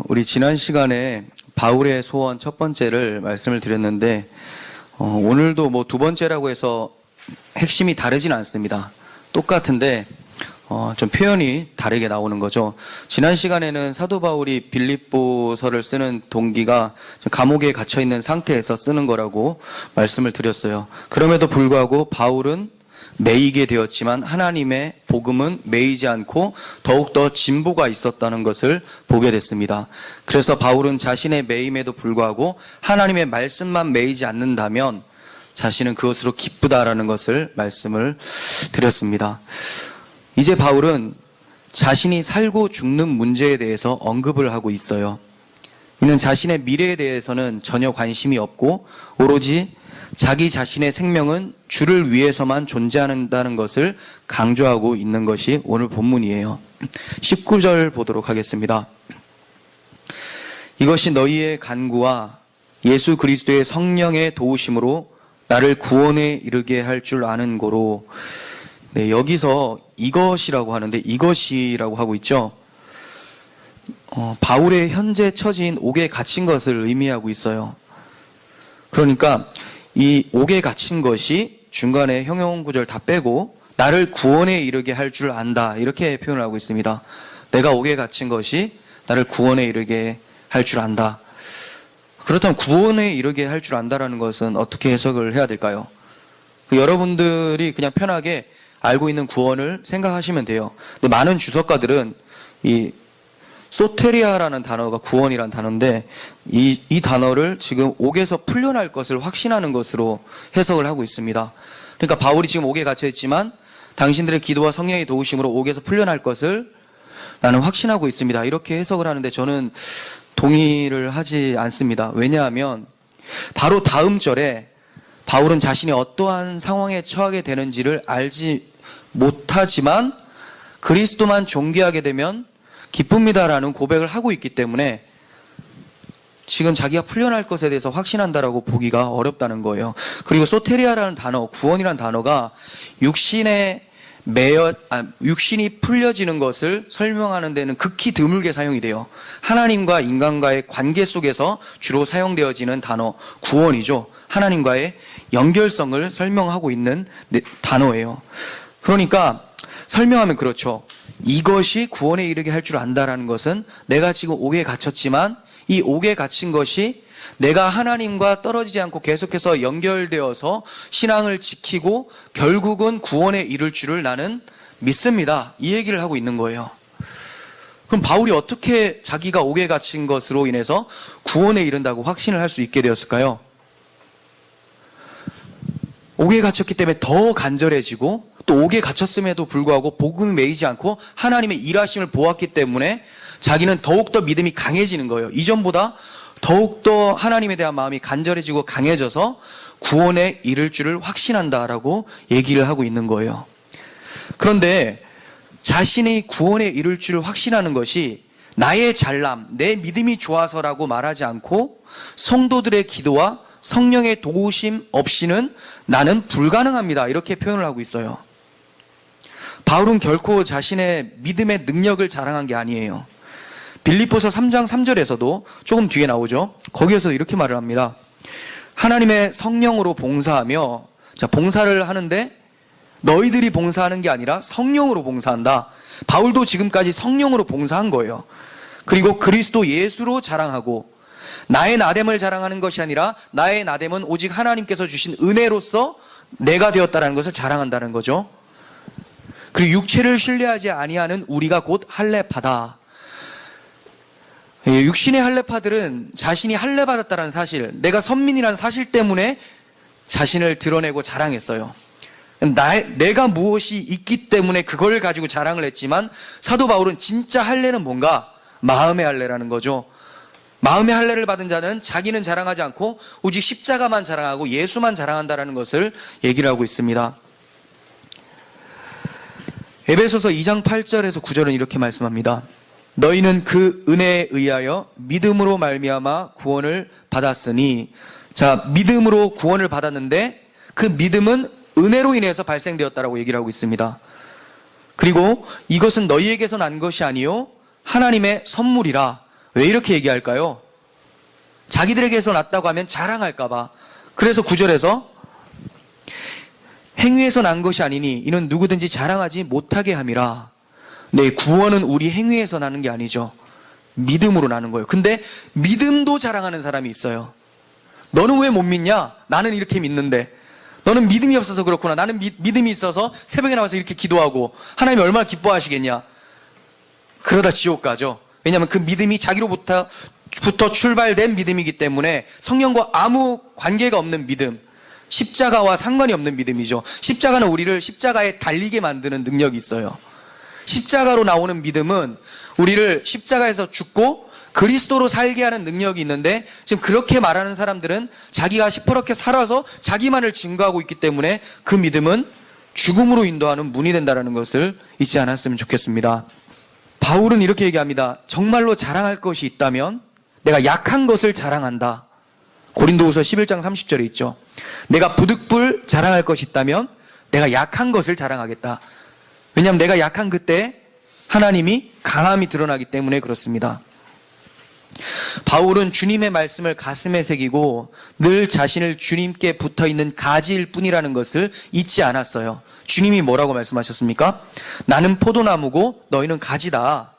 우리 지난 시간에 바울의 소원 첫 번째를 말씀을 드렸는데 오늘도 뭐 두 번째라고 해서 핵심이 다르진 않습니다. 똑같은데 좀 표현이 다르게 나오는 거죠. 지난 시간에는 사도 바울이 빌립보서를 쓰는 동기가 감옥에 갇혀 있는 상태에서 쓰는 거라고 말씀을 드렸어요. 그럼에도 불구하고 바울은 매이게 되었지만 하나님의 복음은 매이지 않고 더욱더 진보가 있었다는 것을 보게 됐습니다. 그래서 바울은 자신의 매임에도 불구하고 하나님의 말씀만 매이지 않는다면 자신은 그것으로 기쁘다라는 것을 말씀을 드렸습니다. 이제 바울은 자신이 살고 죽는 문제에 대해서 언급을 하고 있어요. 이는 자신의 미래에 대해서는 전혀 관심이 없고 오로지 자기 자신의 생명은 주를 위해서만 존재한다는 것을 강조하고 있는 것이 오늘 본문이에요. 19절 보도록 하겠습니다. 이것이 너희의 간구와 예수 그리스도의 성령의 도우심으로 나를 구원에 이르게 할 줄 아는 고로. 네, 여기서 이것이라고 하는데 이것이라고 하고 있죠. 바울의 현재 처지인 옥에 갇힌 것을 의미하고 있어요. 그러니까 이 옥에 갇힌 것이 중간에 형용 구절 다 빼고 나를 구원에 이르게 할 줄 안다, 이렇게 표현을 하고 있습니다. 내가 옥에 갇힌 것이 나를 구원에 이르게 할 줄 안다. 그렇다면 구원에 이르게 할 줄 안다라는 것은 어떻게 해석을 해야 될까요? 여러분들이 그냥 편하게 알고 있는 구원을 생각하시면 돼요. 근데 많은 주석가들은 이 소테리아라는 단어가 구원이라는 단어인데 이 단어를 지금 옥에서 풀려날 것을 확신하는 것으로 해석을 하고 있습니다. 그러니까 바울이 지금 옥에 갇혀 있지만 당신들의 기도와 성령의 도우심으로 옥에서 풀려날 것을 나는 확신하고 있습니다, 이렇게 해석을 하는데 저는 동의를 하지 않습니다. 왜냐하면 바로 다음 절에 바울은 자신이 어떠한 상황에 처하게 되는지를 알지 못하지만 그리스도만 존귀하게 되면 기쁩니다라는 고백을 하고 있기 때문에 지금 자기가 풀려날 것에 대해서 확신한다라고 보기가 어렵다는 거예요. 그리고 소테리아라는 단어, 구원이라는 단어가 육신이 풀려지는 것을 설명하는 데는 극히 드물게 사용이 돼요. 하나님과 인간과의 관계 속에서 주로 사용되어지는 단어, 구원이죠. 하나님과의 연결성을 설명하고 있는 단어예요. 그러니까 설명하면 그렇죠. 이것이 구원에 이르게 할 줄 안다라는 것은 내가 지금 옥에 갇혔지만 이 옥에 갇힌 것이 내가 하나님과 떨어지지 않고 계속해서 연결되어서 신앙을 지키고 결국은 구원에 이를 줄을 나는 믿습니다, 이 얘기를 하고 있는 거예요. 그럼 바울이 어떻게 자기가 옥에 갇힌 것으로 인해서 구원에 이른다고 확신을 할 수 있게 되었을까요? 옥에 갇혔기 때문에 더 간절해지고 또 옥에 갇혔음에도 불구하고 복음이 매이지 않고 하나님의 일하심을 보았기 때문에 자기는 더욱더 믿음이 강해지는 거예요. 이전보다 더욱더 하나님에 대한 마음이 간절해지고 강해져서 구원에 이를 줄을 확신한다라고 얘기를 하고 있는 거예요. 그런데 자신이 구원에 이를 줄을 확신하는 것이 나의 잘남, 내 믿음이 좋아서라고 말하지 않고 성도들의 기도와 성령의 도우심 없이는 나는 불가능합니다, 이렇게 표현을 하고 있어요. 바울은 결코 자신의 믿음의 능력을 자랑한 게 아니에요. 빌립보서 3장 3절에서도 조금 뒤에 나오죠. 거기에서 이렇게 말을 합니다. 하나님의 성령으로 봉사하며, 자, 봉사를 하는데 너희들이 봉사하는 게 아니라 성령으로 봉사한다. 바울도 지금까지 성령으로 봉사한 거예요. 그리고 그리스도 예수로 자랑하고, 나의 나됨을 자랑하는 것이 아니라 나의 나됨은 오직 하나님께서 주신 은혜로서 내가 되었다는 것을 자랑한다는 거죠. 그리고 육체를 신뢰하지 아니하는 우리가 곧 할례파다. 육신의 할례파들은 자신이 할례받았다는 사실, 내가 선민이라는 사실 때문에 자신을 드러내고 자랑했어요. 내가 무엇이 있기 때문에 그걸 가지고 자랑을 했지만 사도 바울은 진짜 할례는 뭔가? 마음의 할례라는 거죠. 마음의 할례를 받은 자는 자기는 자랑하지 않고 오직 십자가만 자랑하고 예수만 자랑한다는 것을 얘기를 하고 있습니다. 에베소서 2장 8절에서 9절은 이렇게 말씀합니다. 너희는 그 은혜에 의하여 믿음으로 말미암아 구원을 받았으니, 자, 믿음으로 구원을 받았는데 그 믿음은 은혜로 인해서 발생되었다라고 얘기를 하고 있습니다. 그리고 이것은 너희에게서 난 것이 아니요 하나님의 선물이라. 왜 이렇게 얘기할까요? 자기들에게서 났다고 하면 자랑할까봐. 그래서 9절에서 행위에서 난 것이 아니니 이는 누구든지 자랑하지 못하게 함이라. 네, 구원은 우리 행위에서 나는 게 아니죠. 믿음으로 나는 거예요. 근데 믿음도 자랑하는 사람이 있어요. 너는 왜 못 믿냐? 나는 이렇게 믿는데. 너는 믿음이 없어서 그렇구나. 나는 믿음이 있어서 새벽에 나와서 이렇게 기도하고 하나님이 얼마나 기뻐하시겠냐. 그러다 지옥 가죠. 왜냐하면 그 믿음이 자기로부터 출발된 믿음이기 때문에 성령과 아무 관계가 없는 믿음, 십자가와 상관이 없는 믿음이죠. 십자가는 우리를 십자가에 달리게 만드는 능력이 있어요. 십자가로 나오는 믿음은 우리를 십자가에서 죽고 그리스도로 살게 하는 능력이 있는데, 지금 그렇게 말하는 사람들은 자기가 시퍼렇게 살아서 자기만을 증거하고 있기 때문에 그 믿음은 죽음으로 인도하는 문이 된다는 것을 잊지 않았으면 좋겠습니다. 바울은 이렇게 얘기합니다. 정말로 자랑할 것이 있다면 내가 약한 것을 자랑한다. 고린도후서 11장 30절에 있죠. 내가 부득불 자랑할 것이 있다면 내가 약한 것을 자랑하겠다. 왜냐하면 내가 약한 그때 하나님이 강함이 드러나기 때문에 그렇습니다. 바울은 주님의 말씀을 가슴에 새기고 늘 자신을 주님께 붙어있는 가지일 뿐이라는 것을 잊지 않았어요. 주님이 뭐라고 말씀하셨습니까? 나는 포도나무고 너희는 가지다.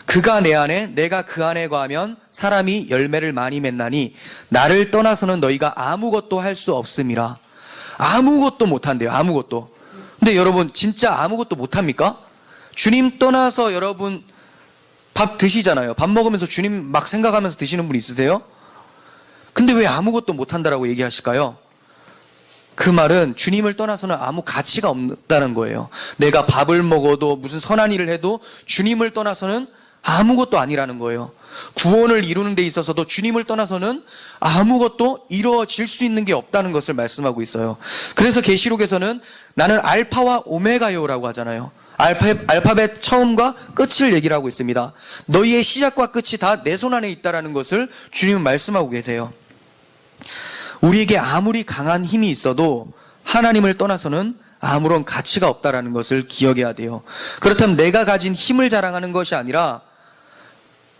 그가 내 안에 내가 그 안에 거하면 사람이 열매를 많이 맺나니 나를 떠나서는 너희가 아무것도 할 수 없음이라. 아무것도 못한대요. 아무것도. 근데 여러분 진짜 아무것도 못합니까? 주님 떠나서 여러분 밥 드시잖아요. 밥 먹으면서 주님 막 생각하면서 드시는 분 있으세요? 근데 왜 아무것도 못한다라고 얘기하실까요? 그 말은 주님을 떠나서는 아무 가치가 없다는 거예요. 내가 밥을 먹어도 무슨 선한 일을 해도 주님을 떠나서는 아무것도 아니라는 거예요. 구원을 이루는 데 있어서도 주님을 떠나서는 아무것도 이루어질 수 있는 게 없다는 것을 말씀하고 있어요. 그래서 계시록에서는 나는 알파와 오메가요라고 하잖아요. 알파벳 처음과 끝을 얘기를 하고 있습니다. 너희의 시작과 끝이 다 내 손 안에 있다는 것을 주님은 말씀하고 계세요. 우리에게 아무리 강한 힘이 있어도 하나님을 떠나서는 아무런 가치가 없다는 것을 기억해야 돼요. 그렇다면 내가 가진 힘을 자랑하는 것이 아니라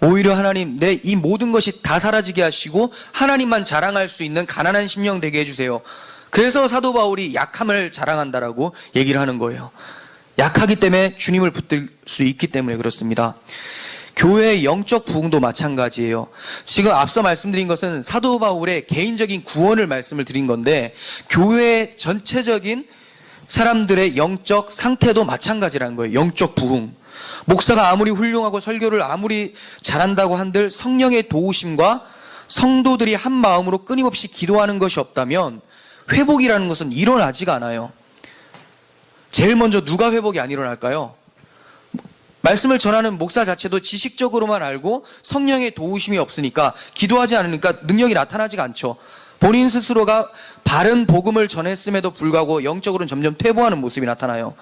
오히려 하나님, 내 이 모든 것이 다 사라지게 하시고 하나님만 자랑할 수 있는 가난한 심령 되게 해주세요. 그래서 사도 바울이 약함을 자랑한다라고 얘기를 하는 거예요. 약하기 때문에 주님을 붙들 수 있기 때문에 그렇습니다. 교회의 영적 부흥도 마찬가지예요. 지금 앞서 말씀드린 것은 사도 바울의 개인적인 구원을 말씀을 드린 건데, 교회의 전체적인 사람들의 영적 상태도 마찬가지라는 거예요. 영적 부흥. 목사가 아무리 훌륭하고 설교를 아무리 잘한다고 한들 성령의 도우심과 성도들이 한 마음으로 끊임없이 기도하는 것이 없다면 회복이라는 것은 일어나지가 않아요. 제일 먼저 누가 회복이 안 일어날까요? 말씀을 전하는 목사 자체도 지식적으로만 알고 성령의 도우심이 없으니까, 기도하지 않으니까 능력이 나타나지가 않죠. 본인 스스로가 바른 복음을 전했음에도 불구하고 영적으로는 점점 퇴보하는 모습이 나타나요.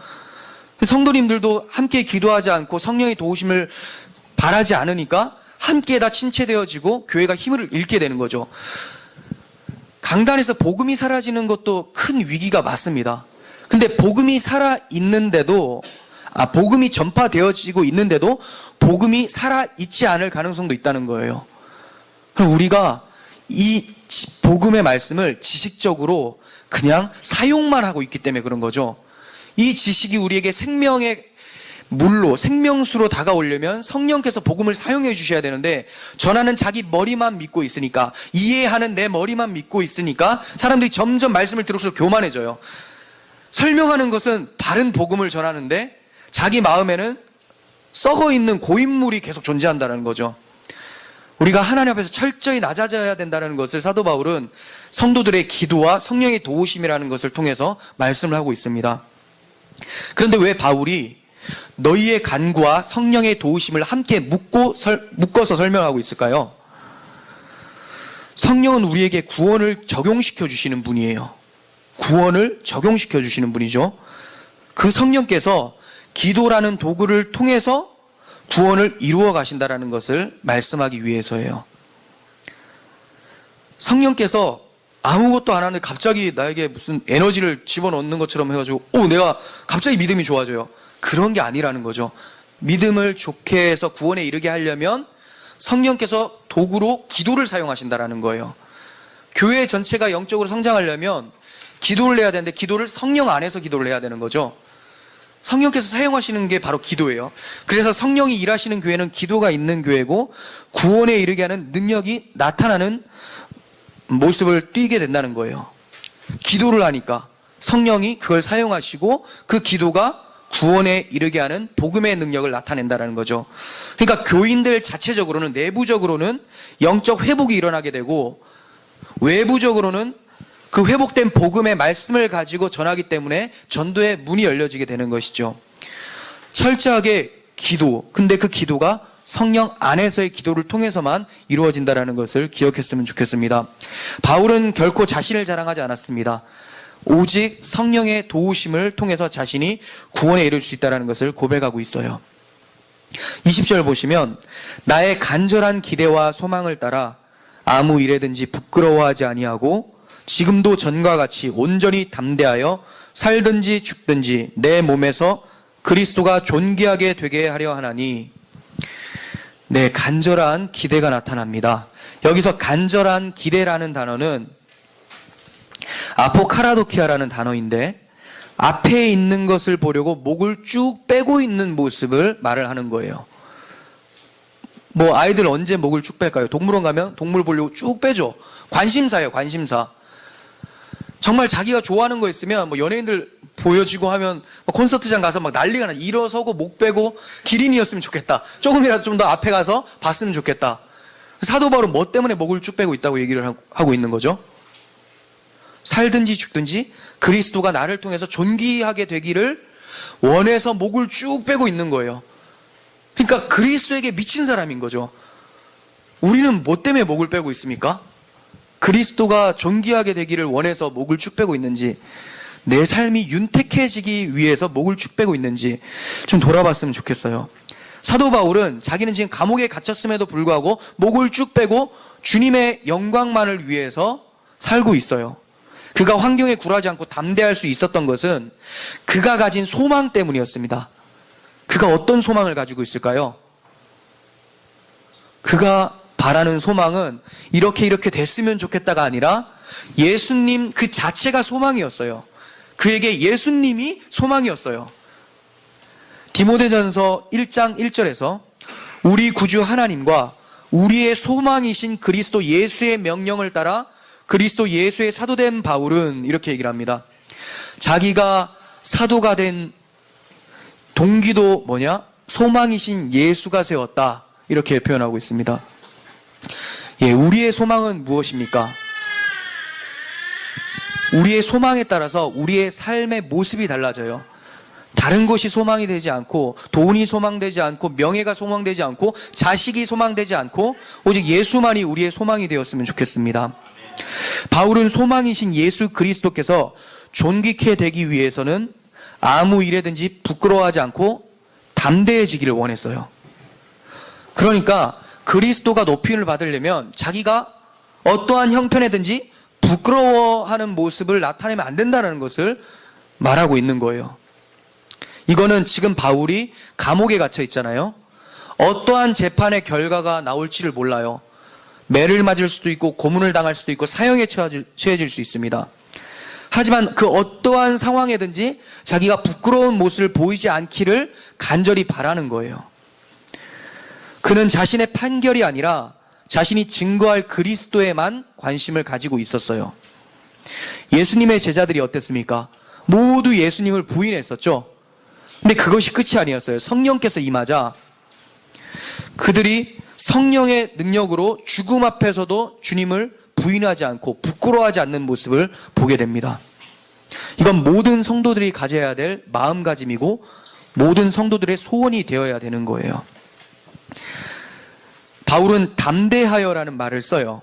성도님들도 함께 기도하지 않고 성령의 도우심을 바라지 않으니까 함께 다 침체되어지고 교회가 힘을 잃게 되는 거죠. 강단에서 복음이 사라지는 것도 큰 위기가 맞습니다. 근데 복음이 살아있는데도, 복음이 전파되어지고 있는데도 복음이 살아있지 않을 가능성도 있다는 거예요. 그럼 우리가 이 복음의 말씀을 지식적으로 그냥 사용만 하고 있기 때문에 그런 거죠. 이 지식이 우리에게 생명의 물로, 생명수로 다가오려면 성령께서 복음을 사용해 주셔야 되는데, 전하는 자기 머리만 믿고 있으니까, 이해하는 내 머리만 믿고 있으니까 사람들이 점점 말씀을 들을수록 교만해져요. 설명하는 것은 바른 복음을 전하는데 자기 마음에는 썩어 있는 고인물이 계속 존재한다는 거죠. 우리가 하나님 앞에서 철저히 낮아져야 된다는 것을 사도 바울은 성도들의 기도와 성령의 도우심이라는 것을 통해서 말씀을 하고 있습니다. 그런데 왜 바울이 너희의 간구와 성령의 도우심을 함께 묶어서 설명하고 있을까요? 성령은 우리에게 구원을 적용시켜 주시는 분이에요. 구원을 적용시켜 주시는 분이죠. 그 성령께서 기도라는 도구를 통해서 구원을 이루어 가신다는 것을 말씀하기 위해서예요. 성령께서 아무것도 안 하는데 갑자기 나에게 무슨 에너지를 집어넣는 것처럼 해가지고 내가 갑자기 믿음이 좋아져요. 그런 게 아니라는 거죠. 믿음을 좋게 해서 구원에 이르게 하려면 성령께서 도구로 기도를 사용하신다라는 거예요. 교회 전체가 영적으로 성장하려면 기도를 해야 되는데 기도를 성령 안에서 기도를 해야 되는 거죠. 성령께서 사용하시는 게 바로 기도예요. 그래서 성령이 일하시는 교회는 기도가 있는 교회고 구원에 이르게 하는 능력이 나타나는 모습을 띠게 된다는 거예요. 기도를 하니까 성령이 그걸 사용하시고 그 기도가 구원에 이르게 하는 복음의 능력을 나타낸다는 거죠. 그러니까 교인들 자체적으로는, 내부적으로는 영적 회복이 일어나게 되고 외부적으로는 그 회복된 복음의 말씀을 가지고 전하기 때문에 전도의 문이 열려지게 되는 것이죠. 철저하게 기도, 근데 그 기도가 성령 안에서의 기도를 통해서만 이루어진다는 것을 기억했으면 좋겠습니다. 바울은 결코 자신을 자랑하지 않았습니다. 오직 성령의 도우심을 통해서 자신이 구원에 이를 수 있다는 것을 고백하고 있어요. 20절 보시면 나의 간절한 기대와 소망을 따라 아무 일에든지 부끄러워하지 아니하고 지금도 전과 같이 온전히 담대하여 살든지 죽든지 내 몸에서 그리스도가 존귀하게 되게 하려 하나니. 네, 간절한 기대가 나타납니다. 여기서 간절한 기대라는 단어는 아포카라도키아라는 단어인데 앞에 있는 것을 보려고 목을 쭉 빼고 있는 모습을 말을 하는 거예요. 뭐 아이들 언제 목을 쭉 뺄까요? 동물원 가면 동물 보려고 쭉 빼죠. 관심사예요, 관심사. 정말 자기가 좋아하는 거 있으면 뭐 연예인들 보여지고 하면 콘서트장 가서 막 난리가 나. 일어서고 목 빼고 기린이었으면 좋겠다. 조금이라도 좀 더 앞에 가서 봤으면 좋겠다. 사도 바울은 뭐 때문에 목을 쭉 빼고 있다고 얘기를 하고 있는 거죠? 살든지 죽든지 그리스도가 나를 통해서 존귀하게 되기를 원해서 목을 쭉 빼고 있는 거예요. 그러니까 그리스도에게 미친 사람인 거죠. 우리는 뭐 때문에 목을 빼고 있습니까? 그리스도가 존귀하게 되기를 원해서 목을 쭉 빼고 있는지, 내 삶이 윤택해지기 위해서 목을 쭉 빼고 있는지 좀 돌아봤으면 좋겠어요. 사도 바울은 자기는 지금 감옥에 갇혔음에도 불구하고 목을 쭉 빼고 주님의 영광만을 위해서 살고 있어요. 그가 환경에 굴하지 않고 담대할 수 있었던 것은 그가 가진 소망 때문이었습니다. 그가 어떤 소망을 가지고 있을까요? 그가 바라는 소망은 이렇게 됐으면 좋겠다가 아니라 예수님 그 자체가 소망이었어요. 그에게 예수님이 소망이었어요. 디모데전서 1장 1절에서 우리 구주 하나님과 우리의 소망이신 그리스도 예수의 명령을 따라 그리스도 예수의 사도된 바울은 이렇게 얘기를 합니다. 자기가 사도가 된 동기도 뭐냐? 소망이신 예수가 세웠다. 이렇게 표현하고 있습니다. 예, 우리의 소망은 무엇입니까? 우리의 소망에 따라서 우리의 삶의 모습이 달라져요. 다른 것이 소망이 되지 않고, 돈이 소망되지 않고, 명예가 소망되지 않고, 자식이 소망되지 않고, 오직 예수만이 우리의 소망이 되었으면 좋겠습니다. 바울은 소망이신 예수 그리스도께서 존귀케 되기 위해서는 아무 일에든지 부끄러워하지 않고 담대해지기를 원했어요. 그러니까 그리스도가 높임을 받으려면 자기가 어떠한 형편에든지 부끄러워하는 모습을 나타내면 안 된다는 것을 말하고 있는 거예요. 이거는 지금 바울이 감옥에 갇혀 있잖아요. 어떠한 재판의 결과가 나올지를 몰라요. 매를 맞을 수도 있고 고문을 당할 수도 있고 사형에 처해질 수 있습니다. 하지만 그 어떠한 상황에든지 자기가 부끄러운 모습을 보이지 않기를 간절히 바라는 거예요. 그는 자신의 판결이 아니라 자신이 증거할 그리스도에만 관심을 가지고 있었어요. 예수님의 제자들이 어땠습니까? 모두 예수님을 부인했었죠. 근데 그것이 끝이 아니었어요. 성령께서 임하자 그들이 성령의 능력으로 죽음 앞에서도 주님을 부인하지 않고 부끄러워하지 않는 모습을 보게 됩니다. 이건 모든 성도들이 가져야 될 마음가짐이고 모든 성도들의 소원이 되어야 되는 거예요. 바울은 담대하여라는 말을 써요.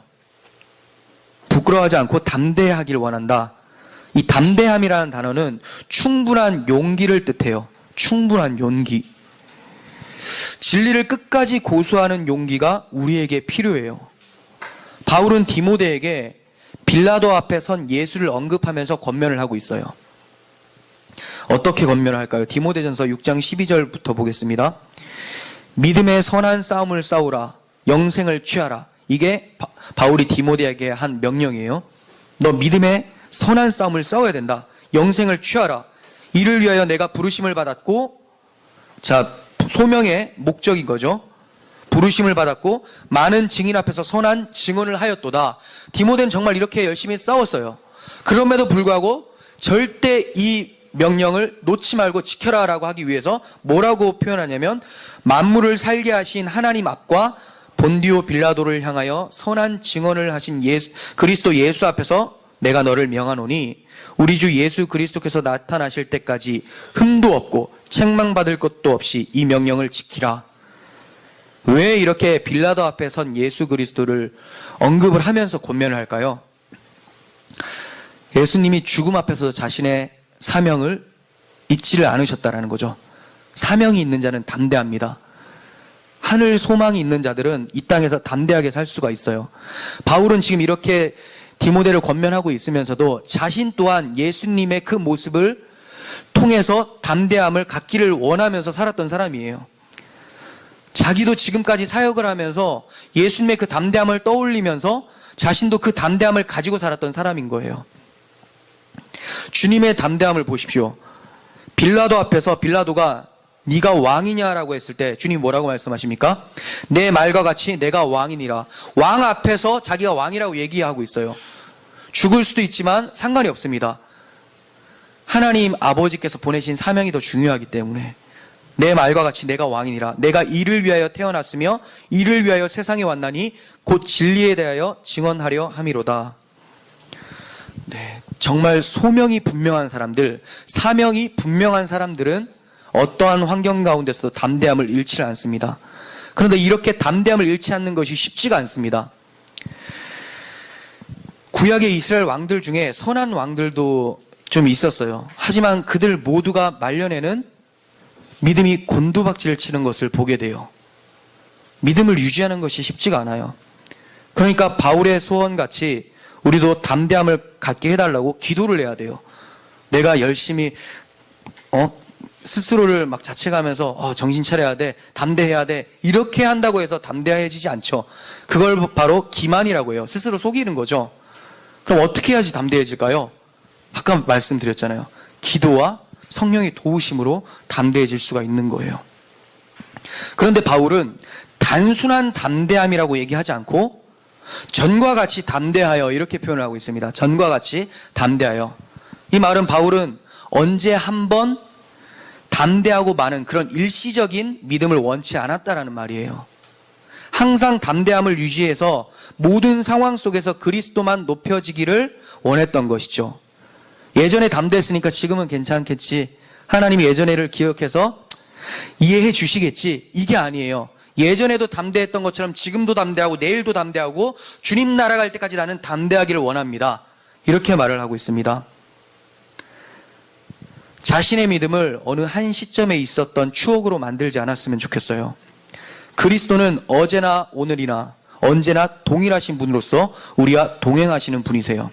부끄러워하지 않고 담대하길 원한다. 이 담대함이라는 단어는 충분한 용기를 뜻해요. 충분한 용기. 진리를 끝까지 고수하는 용기가 우리에게 필요해요. 바울은 디모데에게 빌라도 앞에 선 예수를 언급하면서 권면을 하고 있어요. 어떻게 권면을 할까요? 디모데전서 6장 12절부터 보겠습니다. 믿음의 선한 싸움을 싸우라. 영생을 취하라. 이게 바울이 디모데에게 한 명령이에요. 너 믿음의 선한 싸움을 싸워야 된다. 영생을 취하라. 이를 위하여 내가 부르심을 받았고, 자, 소명의 목적인 거죠. 부르심을 받았고 많은 증인 앞에서 선한 증언을 하였도다. 디모데는 정말 이렇게 열심히 싸웠어요. 그럼에도 불구하고 절대 이 명령을 놓지 말고 지켜라라고 하기 위해서 뭐라고 표현하냐면, 만물을 살게 하신 하나님 앞과 본디오 빌라도를 향하여 선한 증언을 하신 그리스도 예수 앞에서 내가 너를 명하노니 우리 주 예수 그리스도께서 나타나실 때까지 흠도 없고 책망받을 것도 없이 이 명령을 지키라. 왜 이렇게 빌라도 앞에 선 예수 그리스도를 언급을 하면서 권면을 할까요? 예수님이 죽음 앞에서 자신의 사명을 잊지를 않으셨다라는 거죠. 사명이 있는 자는 담대합니다. 하늘 소망이 있는 자들은 이 땅에서 담대하게 살 수가 있어요. 바울은 지금 이렇게 디모데를 권면하고 있으면서도 자신 또한 예수님의 그 모습을 통해서 담대함을 갖기를 원하면서 살았던 사람이에요. 자기도 지금까지 사역을 하면서 예수님의 그 담대함을 떠올리면서 자신도 그 담대함을 가지고 살았던 사람인 거예요. 주님의 담대함을 보십시오. 빌라도 앞에서 빌라도가 네가 왕이냐라고 했을 때 주님 뭐라고 말씀하십니까? 내 말과 같이 내가 왕이니라. 왕 앞에서 자기가 왕이라고 얘기하고 있어요. 죽을 수도 있지만 상관이 없습니다. 하나님 아버지께서 보내신 사명이 더 중요하기 때문에 내 말과 같이 내가 왕이니라. 내가 이를 위하여 태어났으며 이를 위하여 세상에 왔나니 곧 진리에 대하여 증언하려 함이로다. 네, 정말 소명이 분명한 사람들, 사명이 분명한 사람들은 어떠한 환경 가운데서도 담대함을 잃지 않습니다. 그런데 이렇게 담대함을 잃지 않는 것이 쉽지가 않습니다. 구약의 이스라엘 왕들 중에 선한 왕들도 좀 있었어요. 하지만 그들 모두가 말년에는 믿음이 곤두박질을 치는 것을 보게 돼요. 믿음을 유지하는 것이 쉽지가 않아요. 그러니까 바울의 소원같이 우리도 담대함을 갖게 해달라고 기도를 해야 돼요. 내가 열심히 스스로를 막 자책하면서 정신 차려야 돼, 담대해야 돼, 이렇게 한다고 해서 담대해지지 않죠. 그걸 바로 기만이라고 해요. 스스로 속이는 거죠. 그럼 어떻게 해야지 담대해질까요? 아까 말씀드렸잖아요. 기도와 성령의 도우심으로 담대해질 수가 있는 거예요. 그런데 바울은 단순한 담대함이라고 얘기하지 않고 전과 같이 담대하여 이렇게 표현을 하고 있습니다. 전과 같이 담대하여. 이 말은 바울은 언제 한번 담대하고 많은 그런 일시적인 믿음을 원치 않았다라는 말이에요. 항상 담대함을 유지해서 모든 상황 속에서 그리스도만 높여지기를 원했던 것이죠. 예전에 담대했으니까 지금은 괜찮겠지. 하나님이 예전에를 기억해서 이해해 주시겠지. 이게 아니에요. 예전에도 담대했던 것처럼 지금도 담대하고 내일도 담대하고 주님 나라 갈 때까지 나는 담대하기를 원합니다. 이렇게 말을 하고 있습니다. 자신의 믿음을 어느 한 시점에 있었던 추억으로 만들지 않았으면 좋겠어요. 그리스도는 어제나 오늘이나 언제나 동일하신 분으로서 우리와 동행하시는 분이세요.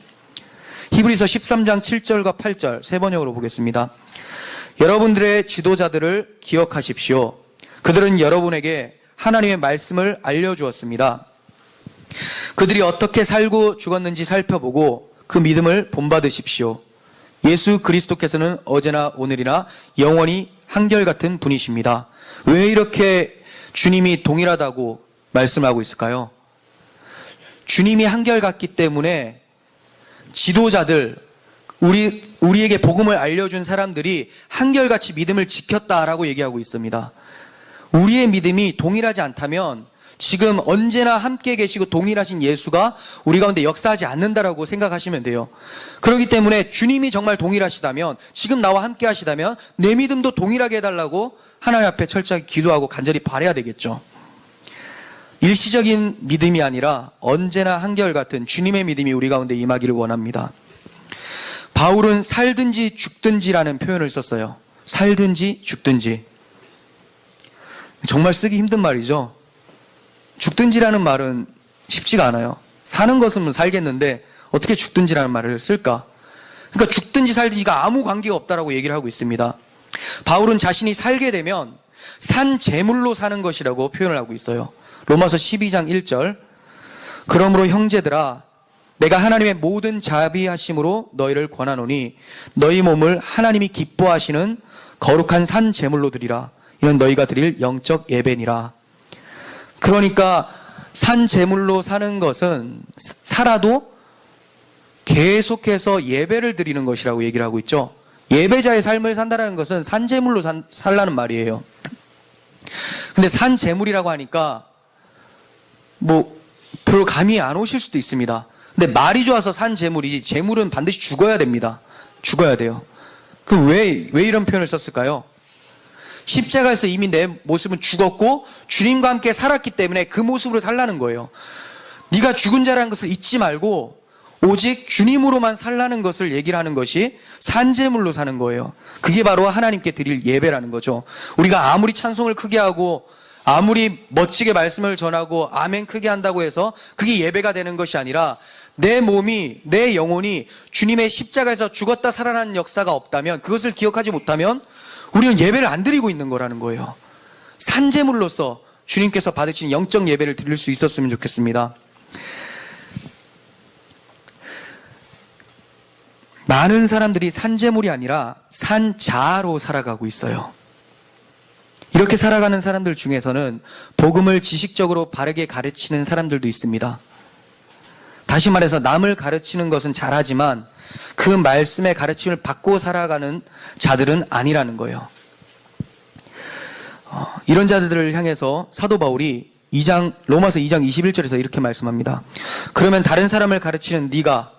히브리서 13장 7절과 8절 세 번역으로 보겠습니다. 여러분들의 지도자들을 기억하십시오. 그들은 여러분에게 하나님의 말씀을 알려주었습니다. 그들이 어떻게 살고 죽었는지 살펴보고 그 믿음을 본받으십시오. 예수 그리스도께서는 어제나 오늘이나 영원히 한결같은 분이십니다. 왜 이렇게 주님이 동일하다고 말씀하고 있을까요? 주님이 한결같기 때문에 지도자들, 우리에게 복음을 알려준 사람들이 한결같이 믿음을 지켰다라고 얘기하고 있습니다. 우리의 믿음이 동일하지 않다면 지금 언제나 함께 계시고 동일하신 예수가 우리 가운데 역사하지 않는다라고 생각하시면 돼요. 그렇기 때문에 주님이 정말 동일하시다면, 지금 나와 함께 하시다면 내 믿음도 동일하게 해달라고 하나님 앞에 철저하게 기도하고 간절히 바라야 되겠죠. 일시적인 믿음이 아니라 언제나 한결같은 주님의 믿음이 우리 가운데 임하기를 원합니다. 바울은 살든지 죽든지라는 표현을 썼어요. 살든지 죽든지. 정말 쓰기 힘든 말이죠. 죽든지라는 말은 쉽지가 않아요. 사는 것은 살겠는데 어떻게 죽든지라는 말을 쓸까? 그러니까 죽든지 살든지가 아무 관계가 없다라고 얘기를 하고 있습니다. 바울은 자신이 살게 되면 산 재물로 사는 것이라고 표현을 하고 있어요. 로마서 12장 1절. 그러므로 형제들아 내가 하나님의 모든 자비하심으로 너희를 권하노니 너희 몸을 하나님이 기뻐하시는 거룩한 산 제물로 드리라. 이는 너희가 드릴 영적 예배니라. 그러니까 산 제물로 사는 것은 살아도 계속해서 예배를 드리는 것이라고 얘기를 하고 있죠. 예배자의 삶을 산다는 것은 산 제물로 살라는 말이에요. 근데 산 제물이라고 하니까 별로 감이 안 오실 수도 있습니다. 근데 말이 좋아서 산 제물이지 제물은 반드시 죽어야 됩니다. 죽어야 돼요. 그럼 왜 이런 표현을 썼을까요? 십자가에서 이미 내 모습은 죽었고 주님과 함께 살았기 때문에 그 모습으로 살라는 거예요. 네가 죽은 자라는 것을 잊지 말고 오직 주님으로만 살라는 것을 얘기를 하는 것이 산제물로 사는 거예요. 그게 바로 하나님께 드릴 예배라는 거죠. 우리가 아무리 찬송을 크게 하고 아무리 멋지게 말씀을 전하고 아멘 크게 한다고 해서 그게 예배가 되는 것이 아니라 내 몸이, 내 영혼이 주님의 십자가에서 죽었다 살아난 역사가 없다면, 그것을 기억하지 못하면 우리는 예배를 안 드리고 있는 거라는 거예요. 산제물로서 주님께서 받으신 영적 예배를 드릴 수 있었으면 좋겠습니다. 많은 사람들이 산제물이 아니라 산자로 살아가고 있어요. 이렇게 살아가는 사람들 중에서는 복음을 지식적으로 바르게 가르치는 사람들도 있습니다. 다시 말해서 남을 가르치는 것은 잘하지만 그 말씀의 가르침을 받고 살아가는 자들은 아니라는 거예요. 이런 자들을 향해서 사도 바울이 로마서 2장 21절에서 이렇게 말씀합니다. 그러면 다른 사람을 가르치는 네가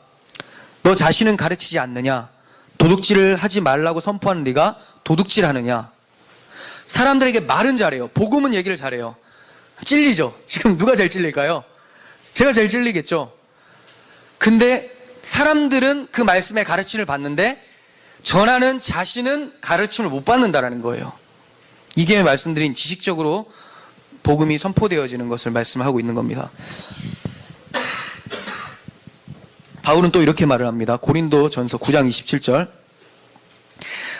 너 자신은 가르치지 않느냐? 도둑질을 하지 말라고 선포하는 네가 도둑질하느냐? 사람들에게 말은 잘해요. 복음은 얘기를 잘해요. 찔리죠? 지금 누가 제일 찔릴까요? 제가 제일 찔리겠죠? 근데 사람들은 그 말씀의 가르침을 받는데 전하는 자신은 가르침을 못 받는다라는 거예요. 이게 말씀드린 지식적으로 복음이 선포되어지는 것을 말씀하고 있는 겁니다. 바울은 또 이렇게 말을 합니다. 고린도전서 9장 27절.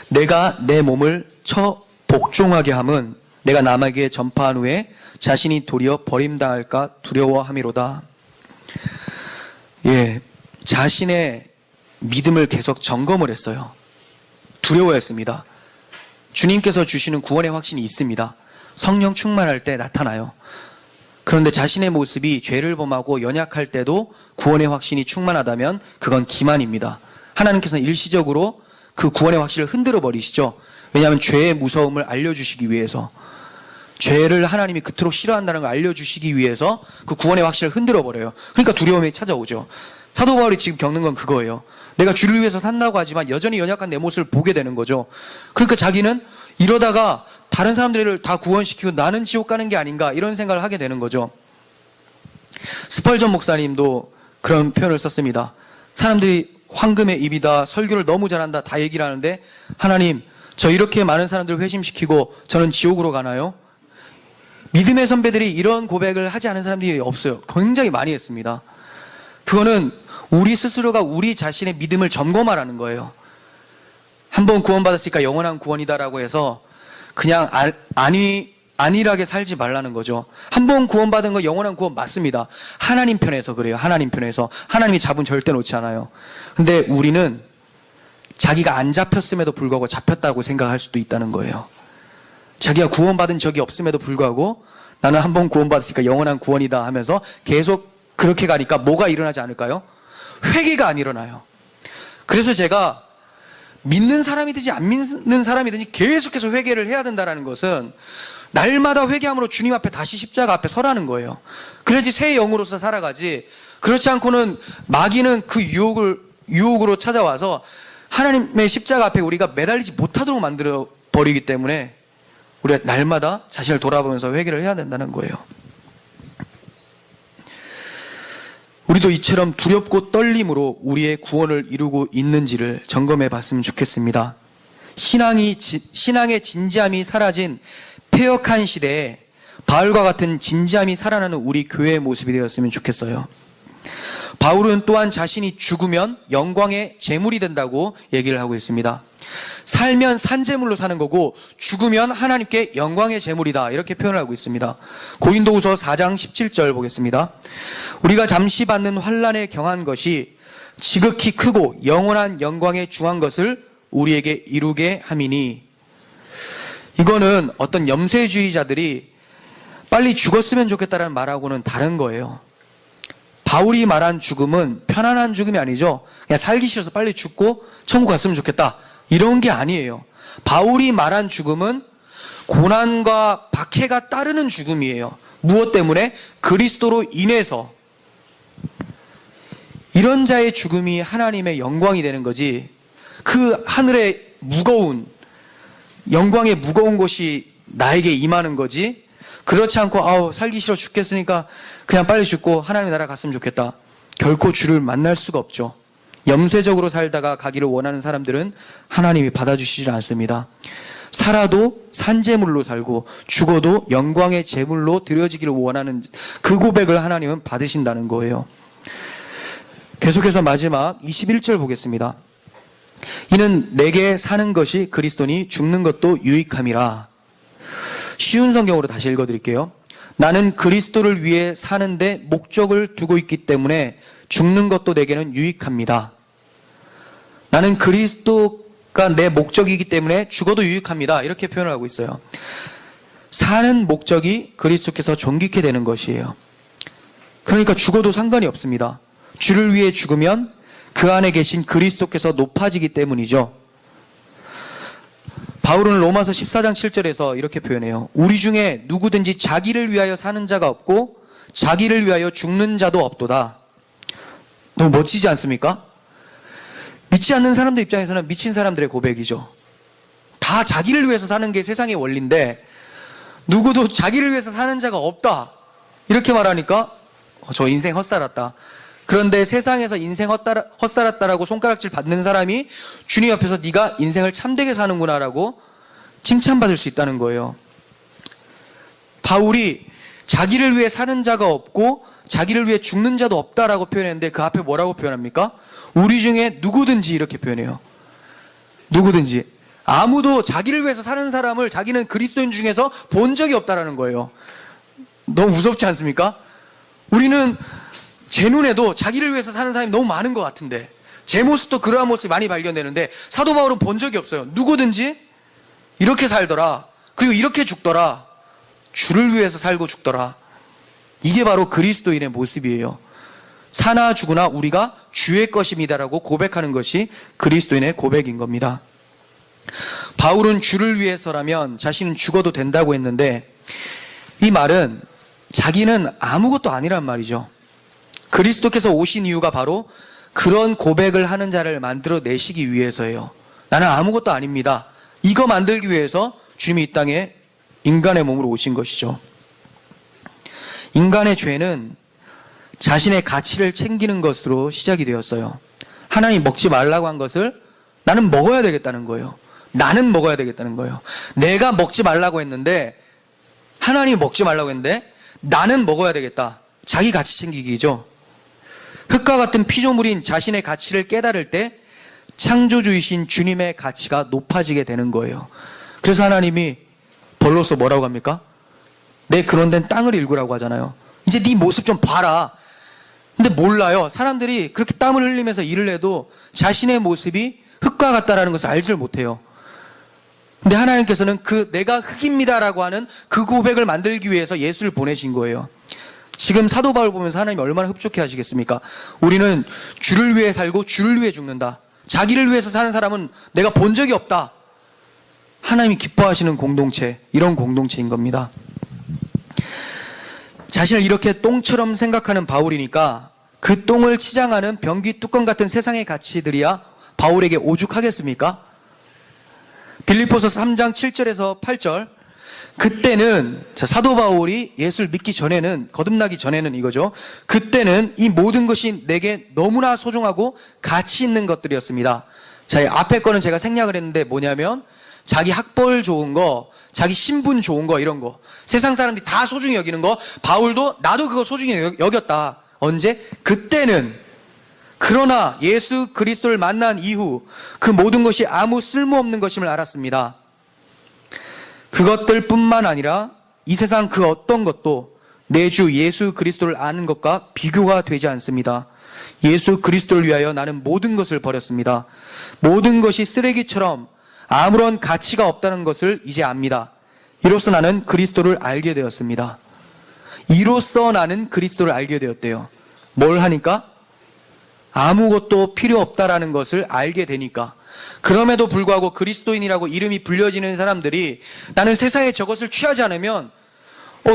내가 내 몸을 복종하게 함은 내가 남에게 전파한 후에 자신이 도리어 버림당할까 두려워함이로다. 자신의 믿음을 계속 점검을 했어요. 두려워했습니다. 주님께서 주시는 구원의 확신이 있습니다. 성령 충만할 때 나타나요. 그런데 자신의 모습이 죄를 범하고 연약할 때도 구원의 확신이 충만하다면 그건 기만입니다. 하나님께서는 일시적으로 그 구원의 확신을 흔들어 버리시죠. 왜냐하면 죄의 무서움을 알려주시기 위해서, 죄를 하나님이 그토록 싫어한다는 걸 알려주시기 위해서 그 구원의 확신을 흔들어 버려요. 그러니까 두려움이 찾아오죠. 사도 바울이 지금 겪는 건 그거예요. 내가 주를 위해서 산다고 하지만 여전히 연약한 내 모습을 보게 되는 거죠. 그러니까 자기는 이러다가 다른 사람들을 다 구원시키고 나는 지옥 가는 게 아닌가, 이런 생각을 하게 되는 거죠. 스펄전 목사님도 그런 표현을 썼습니다. 사람들이 황금의 입이다, 설교를 너무 잘한다, 다 얘기를 하는데 하나님, 저 이렇게 많은 사람들을 회심시키고 저는 지옥으로 가나요? 믿음의 선배들이 이런 고백을 하지 않은 사람들이 없어요. 굉장히 많이 했습니다. 그거는 우리 스스로가 우리 자신의 믿음을 점검하라는 거예요. 한번 구원받았으니까 영원한 구원이다라고 해서 그냥 안일하게 살지 말라는 거죠. 한번 구원받은 거 영원한 구원 맞습니다. 하나님 편에서 그래요. 하나님 편에서. 하나님이 잡은 절대 놓지 않아요. 근데 우리는 자기가 안 잡혔음에도 불구하고 잡혔다고 생각할 수도 있다는 거예요. 자기가 구원받은 적이 없음에도 불구하고 나는 한번 구원받았으니까 영원한 구원이다 하면서 계속 그렇게 가니까 뭐가 일어나지 않을까요? 회개가 안 일어나요. 그래서 제가 믿는 사람이든지 안 믿는 사람이든지 계속해서 회개를 해야 된다는 것은 날마다 회개함으로 주님 앞에 다시 십자가 앞에 서라는 거예요. 그래야지 새 영으로서 살아가지, 그렇지 않고는 마귀는 그 유혹으로 찾아와서 하나님의 십자가 앞에 우리가 매달리지 못하도록 만들어 버리기 때문에 우리가 날마다 자신을 돌아보면서 회개를 해야 된다는 거예요. 우리도 이처럼 두렵고 떨림으로 우리의 구원을 이루고 있는지를 점검해 봤으면 좋겠습니다. 신앙의 진지함이 사라진 폐역한 시대에 바울과 같은 진지함이 살아나는 우리 교회의 모습이 되었으면 좋겠어요. 바울은 또한 자신이 죽으면 영광의 제물이 된다고 얘기를 하고 있습니다. 살면 산재물로 사는 거고 죽으면 하나님께 영광의 제물이다. 이렇게 표현하고 있습니다. 고린도후서 4장 17절 보겠습니다. 우리가 잠시 받는 환난에 경한 것이 지극히 크고 영원한 영광에 중한 것을 우리에게 이루게 함이니. 이거는 어떤 염세주의자들이 빨리 죽었으면 좋겠다는 말하고는 다른 거예요. 바울이 말한 죽음은 편안한 죽음이 아니죠. 그냥 살기 싫어서 빨리 죽고 천국 갔으면 좋겠다, 이런 게 아니에요. 바울이 말한 죽음은 고난과 박해가 따르는 죽음이에요. 무엇 때문에? 그리스도로 인해서. 이런 자의 죽음이 하나님의 영광이 되는 거지, 그 하늘의 무거운, 영광의 무거운 것이 나에게 임하는 거지, 그렇지 않고 살기 싫어 죽겠으니까 그냥 빨리 죽고 하나님의 나라 갔으면 좋겠다, 결코 주를 만날 수가 없죠. 염세적으로 살다가 가기를 원하는 사람들은 하나님이 받아주시지 않습니다. 살아도 산재물로 살고 죽어도 영광의 제물로 드려지기를 원하는 그 고백을 하나님은 받으신다는 거예요. 계속해서 마지막 21절 보겠습니다. 이는 내게 사는 것이 그리스도니 죽는 것도 유익함이라. 쉬운 성경으로 다시 읽어드릴게요. 나는 그리스도를 위해 사는데 목적을 두고 있기 때문에 죽는 것도 내게는 유익합니다. 나는 그리스도가 내 목적이기 때문에 죽어도 유익합니다. 이렇게 표현을 하고 있어요. 사는 목적이 그리스도께서 존귀케 되는 것이에요. 그러니까 죽어도 상관이 없습니다. 주를 위해 죽으면 그 안에 계신 그리스도께서 높아지기 때문이죠. 바울은 로마서 14장 7절에서 이렇게 표현해요. 우리 중에 누구든지 자기를 위하여 사는 자가 없고 자기를 위하여 죽는 자도 없도다. 너무 멋지지 않습니까? 믿지 않는 사람들 입장에서는 미친 사람들의 고백이죠. 다 자기를 위해서 사는 게 세상의 원리인데 누구도 자기를 위해서 사는 자가 없다, 이렇게 말하니까 저 인생 헛살았다. 그런데 세상에서 인생 헛살았다라고 손가락질 받는 사람이 주님 앞에서 네가 인생을 참되게 사는구나 라고 칭찬받을 수 있다는 거예요. 바울이 자기를 위해 사는 자가 없고 자기를 위해 죽는 자도 없다라고 표현했는데 그 앞에 뭐라고 표현합니까? 우리 중에 누구든지, 이렇게 표현해요. 누구든지. 아무도 자기를 위해서 사는 사람을 자기는 그리스도인 중에서 본 적이 없다라는 거예요. 너무 무섭지 않습니까? 우리는 제 눈에도 자기를 위해서 사는 사람이 너무 많은 것 같은데, 제 모습도 그러한 모습이 많이 발견되는데 사도 바울은 본 적이 없어요. 누구든지 이렇게 살더라, 그리고 이렇게 죽더라, 주를 위해서 살고 죽더라. 이게 바로 그리스도인의 모습이에요. 사나 죽으나 우리가 주의 것입니다라고 고백하는 것이 그리스도인의 고백인 겁니다. 바울은 주를 위해서라면 자신은 죽어도 된다고 했는데 이 말은 자기는 아무것도 아니란 말이죠. 그리스도께서 오신 이유가 바로 그런 고백을 하는 자를 만들어내시기 위해서예요. 나는 아무것도 아닙니다. 이거 만들기 위해서 주님이 이 땅에 인간의 몸으로 오신 것이죠. 인간의 죄는 자신의 가치를 챙기는 것으로 시작이 되었어요. 하나님 먹지 말라고 한 것을 나는 먹어야 되겠다는 거예요. 나는 먹어야 되겠다는 거예요. 내가 먹지 말라고 했는데, 하나님이 먹지 말라고 했는데 나는 먹어야 되겠다. 자기 가치 챙기기죠. 흙과 같은 피조물인 자신의 가치를 깨달을 때 창조주이신 주님의 가치가 높아지게 되는 거예요. 그래서 하나님이 벌로서 뭐라고 합니까? 내 그런된 땅을 일구라고 하잖아요. 이제 네 모습 좀 봐라. 근데 몰라요. 사람들이 그렇게 땀을 흘리면서 일을 해도 자신의 모습이 흙과 같다라는 것을 알지를 못해요. 근데 하나님께서는 내가 흙입니다라고 하는 그 고백을 만들기 위해서 예수를 보내신 거예요. 지금 사도 바울 보면서 하나님이 얼마나 흡족해 하시겠습니까? 우리는 주를 위해 살고 주를 위해 죽는다. 자기를 위해서 사는 사람은 내가 본 적이 없다. 하나님이 기뻐하시는 공동체, 이런 공동체인 겁니다. 자신을 이렇게 똥처럼 생각하는 바울이니까 그 똥을 치장하는 변기 뚜껑 같은 세상의 가치들이야 바울에게 오죽하겠습니까? 빌립보서 3장 7절에서 8절, 그때는 사도 바울이 예수를 믿기 전에는, 거듭나기 전에는 이거죠. 그때는 이 모든 것이 내게 너무나 소중하고 가치 있는 것들이었습니다. 자, 앞에 거는 제가 생략을 했는데 뭐냐면 자기 학벌 좋은 거, 자기 신분 좋은 거, 이런 거, 세상 사람들이 다 소중히 여기는 거, 바울도 나도 그거 소중히 여겼다. 언제? 그때는 그러나 예수 그리스도를 만난 이후 그 모든 것이 아무 쓸모없는 것임을 알았습니다. 그것들뿐만 아니라 이 세상 그 어떤 것도 내 주 예수 그리스도를 아는 것과 비교가 되지 않습니다. 예수 그리스도를 위하여 나는 모든 것을 버렸습니다. 모든 것이 쓰레기처럼 아무런 가치가 없다는 것을 이제 압니다. 이로써 나는 그리스도를 알게 되었습니다. 이로써 나는 그리스도를 알게 되었대요. 뭘 하니까? 아무것도 필요 없다라는 것을 알게 되니까. 그럼에도 불구하고 그리스도인이라고 이름이 불려지는 사람들이 나는 세상에 저것을 취하지 않으면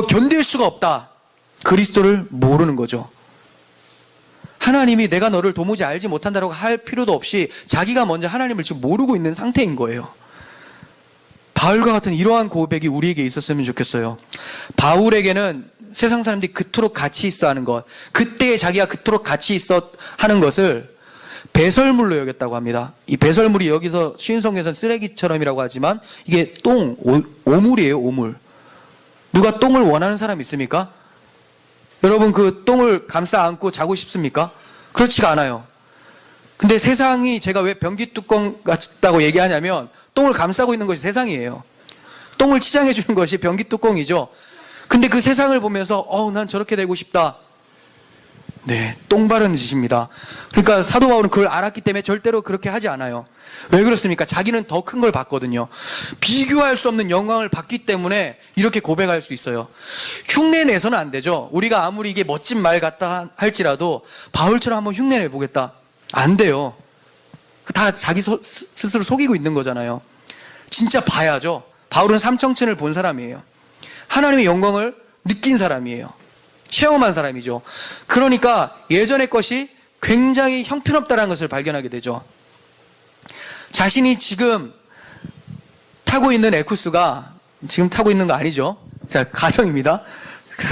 견딜 수가 없다. 그리스도를 모르는 거죠. 하나님이 내가 너를 도무지 알지 못한다고 할 필요도 없이 자기가 먼저 하나님을 지금 모르고 있는 상태인 거예요. 바울과 같은 이러한 고백이 우리에게 있었으면 좋겠어요. 바울에게는 세상 사람들이 그토록 가치 있어 하는 것, 그때에 자기가 그토록 가치 있어 하는 것을 배설물로 여겼다고 합니다. 이 배설물이 여기서 신성에서는 쓰레기처럼이라고 하지만 이게 오물이에요, 오물. 누가 똥을 원하는 사람 있습니까? 여러분 그 똥을 감싸 안고 자고 싶습니까? 그렇지가 않아요. 근데 세상이 제가 왜 변기 뚜껑 같다고 얘기하냐면 똥을 감싸고 있는 것이 세상이에요. 똥을 치장해 주는 것이 변기 뚜껑이죠. 근데 그 세상을 보면서 난 저렇게 되고 싶다. 네, 똥 바르는 짓입니다. 그러니까 사도 바울은 그걸 알았기 때문에 절대로 그렇게 하지 않아요. 왜 그렇습니까? 자기는 더 큰 걸 봤거든요. 비교할 수 없는 영광을 받기 때문에 이렇게 고백할 수 있어요. 흉내 내서는 안 되죠. 우리가 아무리 이게 멋진 말 같다 할지라도 바울처럼 한번 흉내 내보겠다. 안 돼요. 다 자기 스스로 속이고 있는 거잖아요. 진짜 봐야죠. 바울은 삼청천을 본 사람이에요. 하나님의 영광을 느낀 사람이에요. 체험한 사람이죠. 그러니까 예전의 것이 굉장히 형편없다는 것을 발견하게 되죠. 자신이 지금 타고 있는 에쿠스가, 지금 타고 있는 거 아니죠? 자, 가정입니다.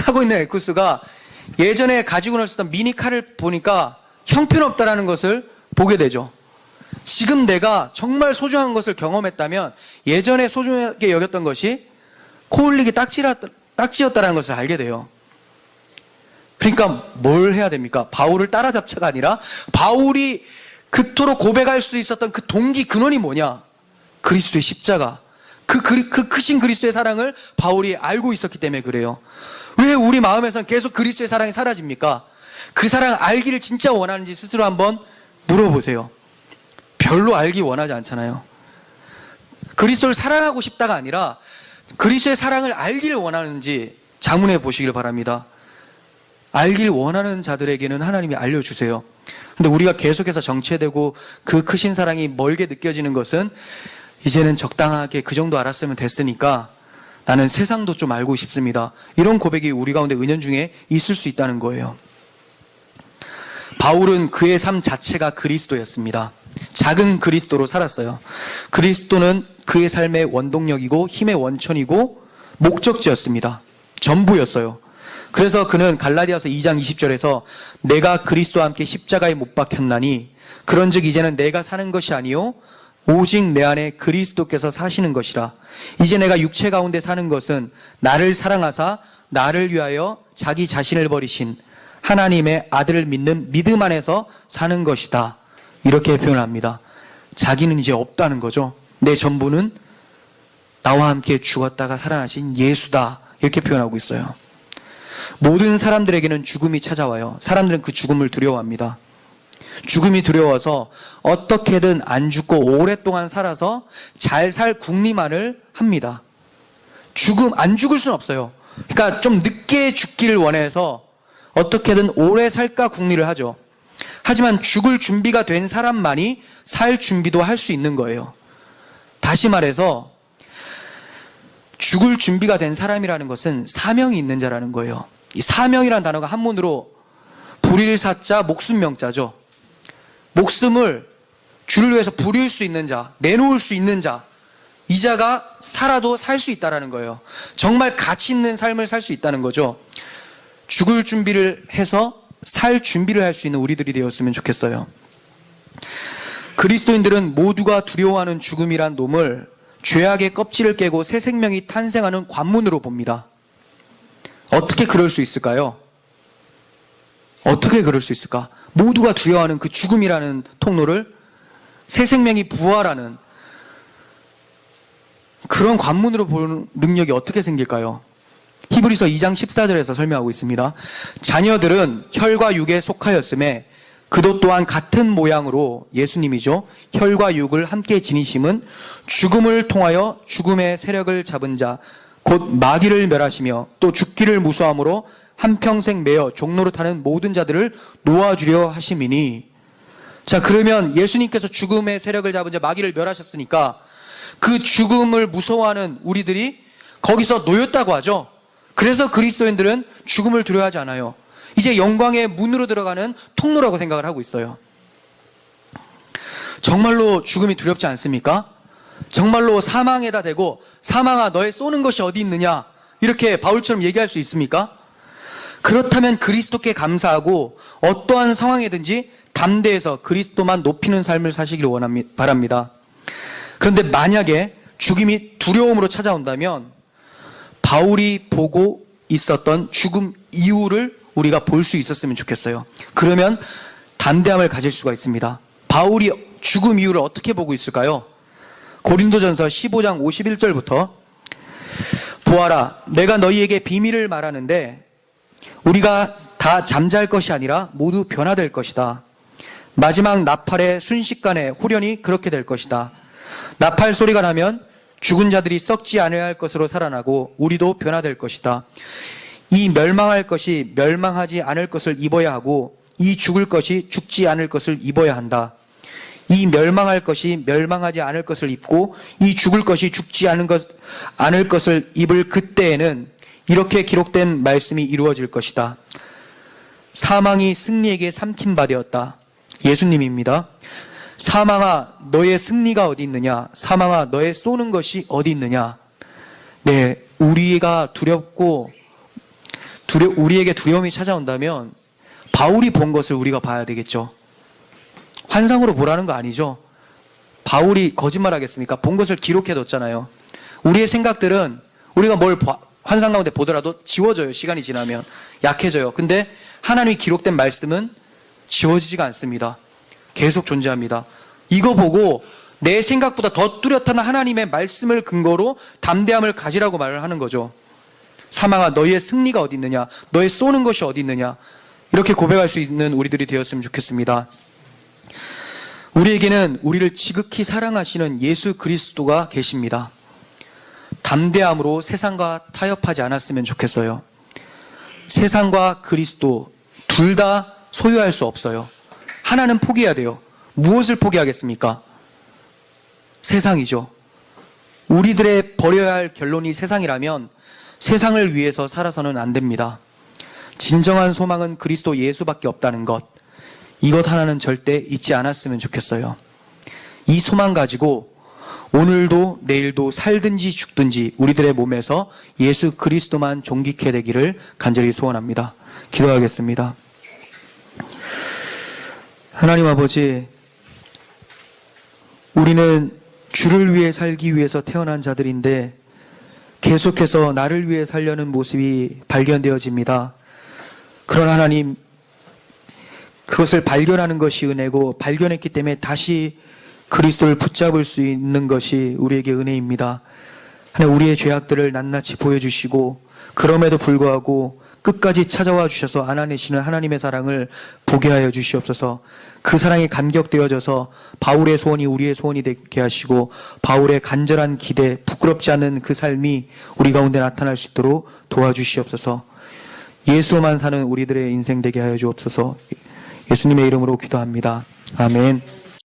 타고 있는 에쿠스가 예전에 가지고 있었던 미니카를 보니까 형편없다라는 것을 보게 되죠. 지금 내가 정말 소중한 것을 경험했다면 예전에 소중하게 여겼던 것이 코 흘리기 딱지였다는 것을 알게 돼요. 그러니까 뭘 해야 됩니까? 바울을 따라잡자가 아니라 바울이 그토록 고백할 수 있었던 그 동기 근원이 뭐냐? 그리스도의 십자가. 그 크신 그리스도의 사랑을 바울이 알고 있었기 때문에 그래요. 왜 우리 마음에선 계속 그리스도의 사랑이 사라집니까? 그 사랑 알기를 진짜 원하는지 스스로 한번 물어보세요. 별로 알기 원하지 않잖아요. 그리스도를 사랑하고 싶다가 아니라 그리스도의 사랑을 알기를 원하는지 자문해 보시길 바랍니다. 알길 원하는 자들에게는 하나님이 알려주세요. 근데 우리가 계속해서 정체되고 그 크신 사랑이 멀게 느껴지는 것은 이제는 적당하게 그 정도 알았으면 됐으니까 나는 세상도 좀 알고 싶습니다. 이런 고백이 우리 가운데 은연중에 있을 수 있다는 거예요. 바울은 그의 삶 자체가 그리스도였습니다. 작은 그리스도로 살았어요. 그리스도는 그의 삶의 원동력이고 힘의 원천이고 목적지였습니다. 전부였어요. 그래서 그는 갈라디아서 2장 20절에서 내가 그리스도와 함께 십자가에 못 박혔나니 그런즉 이제는 내가 사는 것이 아니요 오직 내 안에 그리스도께서 사시는 것이라. 이제 내가 육체 가운데 사는 것은 나를 사랑하사 나를 위하여 자기 자신을 버리신 하나님의 아들을 믿는 믿음 안에서 사는 것이다. 이렇게 표현합니다. 자기는 이제 없다는 거죠. 내 전부는 나와 함께 죽었다가 살아나신 예수다. 이렇게 표현하고 있어요. 모든 사람들에게는 죽음이 찾아와요. 사람들은 그 죽음을 두려워합니다. 죽음이 두려워서 어떻게든 안 죽고 오랫동안 살아서 잘 살 궁리만을 합니다. 안 죽을 수는 없어요. 그러니까 좀 늦게 죽기를 원해서 어떻게든 오래 살까 궁리를 하죠. 하지만 죽을 준비가 된 사람만이 살 준비도 할 수 있는 거예요. 다시 말해서 죽을 준비가 된 사람이라는 것은 사명이 있는 자라는 거예요. 이 사명이라는 단어가 한문으로 불일 사자 목숨 명자죠. 목숨을 주를 위해서 부릴 수 있는 자, 내놓을 수 있는 자, 이 자가 살아도 살 수 있다라는 거예요. 정말 가치 있는 삶을 살 수 있다는 거죠. 죽을 준비를 해서 살 준비를 할 수 있는 우리들이 되었으면 좋겠어요. 그리스도인들은 모두가 두려워하는 죽음이란 놈을 죄악의 껍질을 깨고 새 생명이 탄생하는 관문으로 봅니다. 어떻게 그럴 수 있을까요? 어떻게 그럴 수 있을까? 모두가 두려워하는 그 죽음이라는 통로를 새 생명이 부활하는 그런 관문으로 보는 능력이 어떻게 생길까요? 히브리서 2장 14절에서 설명하고 있습니다. 자녀들은 혈과 육에 속하였음에 그도 또한 같은 모양으로, 예수님이죠, 혈과 육을 함께 지니심은 죽음을 통하여 죽음의 세력을 잡은 자 곧 마귀를 멸하시며 또 죽기를 무서함으로 한평생 매어 종로로 타는 모든 자들을 놓아주려 하심이니. 자, 그러면 예수님께서 죽음의 세력을 잡은 자 마귀를 멸하셨으니까 그 죽음을 무서워하는 우리들이 거기서 놓였다고 하죠. 그래서 그리스도인들은 죽음을 두려워하지 않아요. 이제 영광의 문으로 들어가는 통로라고 생각을 하고 있어요. 정말로 죽음이 두렵지 않습니까? 정말로 사망에다 대고 사망아 너의 쏘는 것이 어디 있느냐 이렇게 바울처럼 얘기할 수 있습니까? 그렇다면 그리스도께 감사하고 어떠한 상황이든지 담대해서 그리스도만 높이는 삶을 사시길 바랍니다. 그런데 만약에 죽음이 두려움으로 찾아온다면 바울이 보고 있었던 죽음 이유를 우리가 볼 수 있었으면 좋겠어요. 그러면 담대함을 가질 수가 있습니다. 바울이 죽음 이유를 어떻게 보고 있을까요? 고린도전서 15장 51절부터 보아라, 내가 너희에게 비밀을 말하는데 우리가 다 잠잘 것이 아니라 모두 변화될 것이다. 마지막 나팔의 순식간에 홀연히 그렇게 될 것이다. 나팔 소리가 나면 죽은 자들이 썩지 않아야 할 것으로 살아나고 우리도 변화될 것이다. 이 멸망할 것이 멸망하지 않을 것을 입어야 하고 이 죽을 것이 죽지 않을 것을 입어야 한다. 이 멸망할 것이 멸망하지 않을 것을 입고 이 죽을 것이 죽지 않을 것을 입을 그때에는 이렇게 기록된 말씀이 이루어질 것이다. 사망이 승리에게 삼킨 바 되었다. 예수님입니다. 사망아 너의 승리가 어디 있느냐? 사망아 너의 쏘는 것이 어디 있느냐? 네, 우리가 두렵고 우리에게 두려움이 찾아온다면 바울이 본 것을 우리가 봐야 되겠죠. 환상으로 보라는 거 아니죠. 바울이 거짓말하겠습니까? 본 것을 기록해뒀잖아요. 우리의 생각들은 우리가 뭘 환상 가운데 보더라도 지워져요. 시간이 지나면 약해져요. 근데 하나님이 기록된 말씀은 지워지지가 않습니다. 계속 존재합니다. 이거 보고 내 생각보다 더 뚜렷한 하나님의 말씀을 근거로 담대함을 가지라고 말을 하는 거죠. 사망아 너희의 승리가 어디 있느냐? 너의 쏘는 것이 어디 있느냐? 이렇게 고백할 수 있는 우리들이 되었으면 좋겠습니다. 우리에게는 우리를 지극히 사랑하시는 예수 그리스도가 계십니다. 담대함으로 세상과 타협하지 않았으면 좋겠어요. 세상과 그리스도 둘 다 소유할 수 없어요. 하나는 포기해야 돼요. 무엇을 포기하겠습니까? 세상이죠. 우리들의 버려야 할 결론이 세상이라면 세상을 위해서 살아서는 안 됩니다. 진정한 소망은 그리스도 예수밖에 없다는 것, 이것 하나는 절대 잊지 않았으면 좋겠어요. 이 소망 가지고 오늘도 내일도 살든지 죽든지 우리들의 몸에서 예수 그리스도만 존귀케 되기를 간절히 소원합니다. 기도하겠습니다. 하나님 아버지, 우리는 주를 위해 살기 위해서 태어난 자들인데 계속해서 나를 위해 살려는 모습이 발견되어집니다. 그러나 하나님, 그것을 발견하는 것이 은혜고 발견했기 때문에 다시 그리스도를 붙잡을 수 있는 것이 우리에게 은혜입니다. 하나님, 우리의 죄악들을 낱낱이 보여주시고 그럼에도 불구하고 끝까지 찾아와 주셔서 안아내시는 하나님의 사랑을 보게 하여 주시옵소서. 그 사랑이 감격되어져서 바울의 소원이 우리의 소원이 되게 하시고 바울의 간절한 기대, 부끄럽지 않은 그 삶이 우리 가운데 나타날 수 있도록 도와주시옵소서. 예수로만 사는 우리들의 인생 되게 하여 주옵소서. 예수님의 이름으로 기도합니다. 아멘.